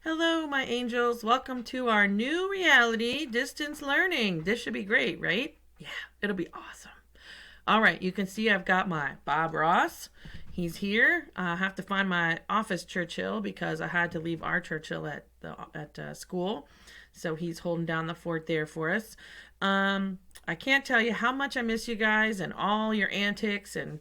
Hello, my angels. Welcome to our new reality, distance learning. This should be great, right? Yeah, it'll be awesome. All right, you can see I've got my Bob Ross. He's here. I have to find my office Churchill because I had to leave our Churchill at school, so he's holding down the fort there for us. I can't tell you how much I miss you guys and all your antics, and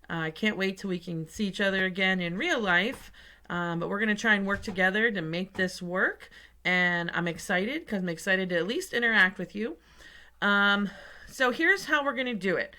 I can't wait till we can see each other again in real life. But we're going to try and work together to make this work. And I'm excited because I'm excited to at least interact with you. So here's how we're going to do it.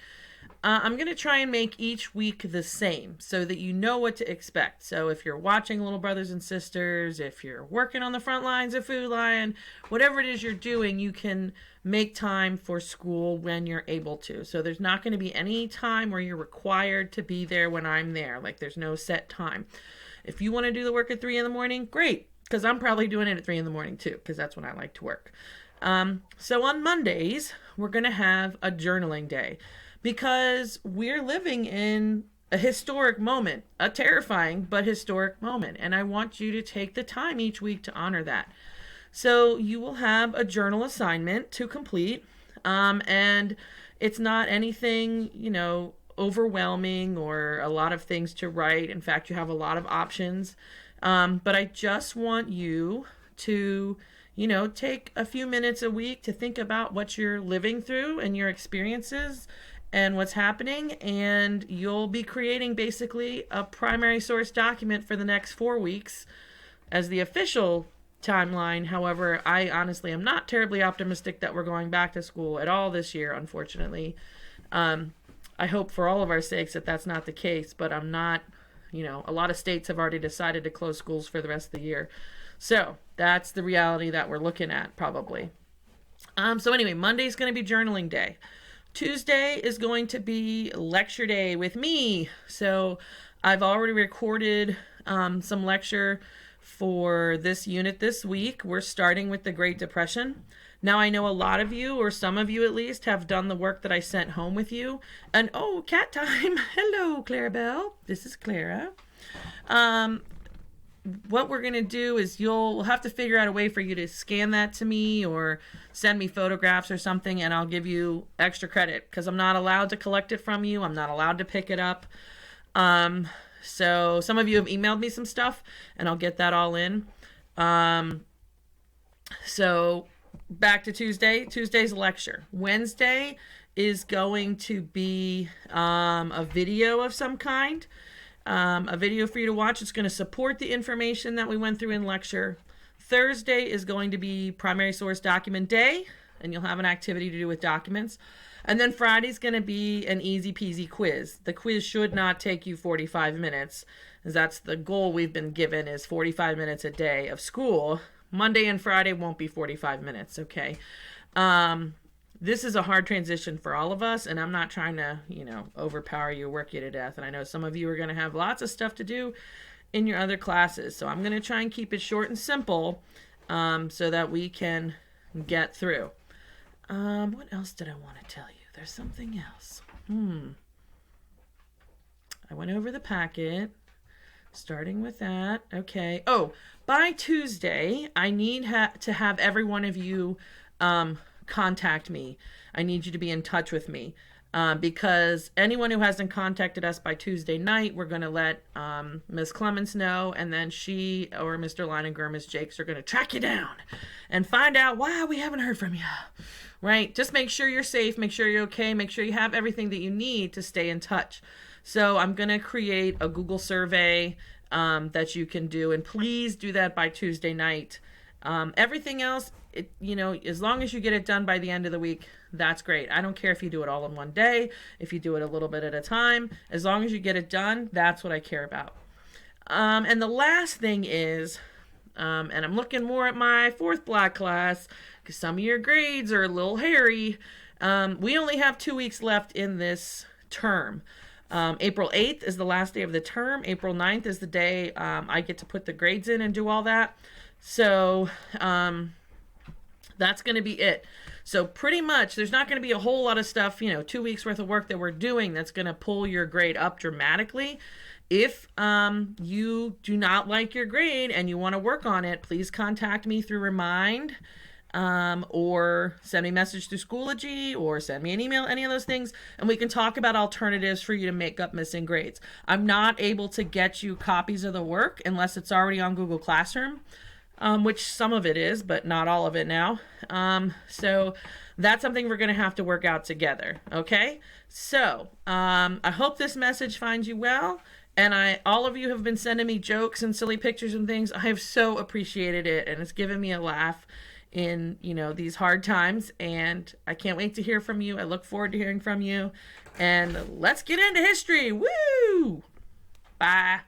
I'm going to try and make each week the same so that you know what to expect. So if you're watching Little Brothers and Sisters, if you're working on the front lines of Food Lion, whatever it is you're doing, you can make time for school when you're able to. So there's not going to be any time where you're required to be there when I'm there. Like there's no set time. If you want to do the work at 3 in the morning, great, because I'm probably doing it at 3 in the morning too, because that's when I like to work. So on Mondays, we're going to have a journaling day because we're living in a historic moment, a terrifying but historic moment. And I want you to take the time each week to honor that. So you will have a journal assignment to complete. And it's not anything, overwhelming or a lot of things to write. In fact, you have a lot of options. But I just want you to take a few minutes a week to think about what you're living through and your experiences and what's happening, and you'll be creating basically a primary source document for the next 4 weeks as the official timeline. However, I honestly am not terribly optimistic that we're going back to school at all this year, unfortunately. I hope for all of our sakes that that's not the case, but I'm not, a lot of states have already decided to close schools for the rest of the year. So that's the reality that we're looking at probably. So anyway, Monday's going to be journaling day. Tuesday is going to be lecture day with me. So I've already recorded some lecture for this unit this week. We're starting with the Great Depression. Now I know a lot of you, or some of you at least, have done the work that I sent home with you. And oh, cat time. Hello, Clarabelle. This is Clara. What we're going to do is we'll have to figure out a way for you to scan that to me or send me photographs or something, and I'll give you extra credit because I'm not allowed to collect it from you. I'm not allowed to pick it up. So some of you have emailed me some stuff, and I'll get that all in. So back to Tuesday. Tuesday's lecture. Wednesday is going to be a video of some kind. A video for you to watch. It's going to support the information that we went through in lecture. Thursday is going to be primary source document day, and you'll have an activity to do with documents. And then Friday's going to be an easy peasy quiz. The quiz should not take you 45 minutes, as that's the goal we've been given, is 45 minutes a day of school. Monday and Friday won't be 45 minutes, okay? This is a hard transition for all of us, and I'm not trying to, overpower you, work you to death. And I know some of you are going to have lots of stuff to do in your other classes. So I'm going to try and keep it short and simple so that we can get through. What else did I want to tell you? There's something else. I went over the packet, starting with that. Okay. Oh, by Tuesday, I need to have every one of you contact me. I need you to be in touch with me because anyone who hasn't contacted us by Tuesday night, we're going to let Ms. Clements know, and then she or Mr. Leininger, Ms. Jakes are going to track you down and find out why we haven't heard from you. Right? Just make sure you're safe, make sure you're okay, make sure you have everything that you need to stay in touch. So I'm going to create a Google survey that you can do, and please do that by Tuesday night. Everything else, as long as you get it done by the end of the week, that's great. I don't care if you do it all in one day, if you do it a little bit at a time. As long as you get it done, that's what I care about. And the last thing is, and I'm looking more at my fourth block class because some of your grades are a little hairy. We only have 2 weeks left in this term. April 8th is the last day of the term. April 9th is the day I get to put the grades in and do all that. So that's going to be it. So pretty much there's not going to be a whole lot of stuff, 2 weeks worth of work that we're doing that's going to pull your grade up dramatically. If you do not like your grade and you want to work on it, please contact me through Remind, or send me a message through Schoology, or send me an email, any of those things, and we can talk about alternatives for you to make up missing grades. I'm not able to get you copies of the work unless it's already on Google Classroom, which some of it is, but not all of it now. So that's something we're going to have to work out together. Okay. So, I hope this message finds you well. And all of you have been sending me jokes and silly pictures and things. I have so appreciated it, and it's given me a laugh in, these hard times. And I can't wait to hear from you. I look forward to hearing from you. And let's get into history. Woo! Bye.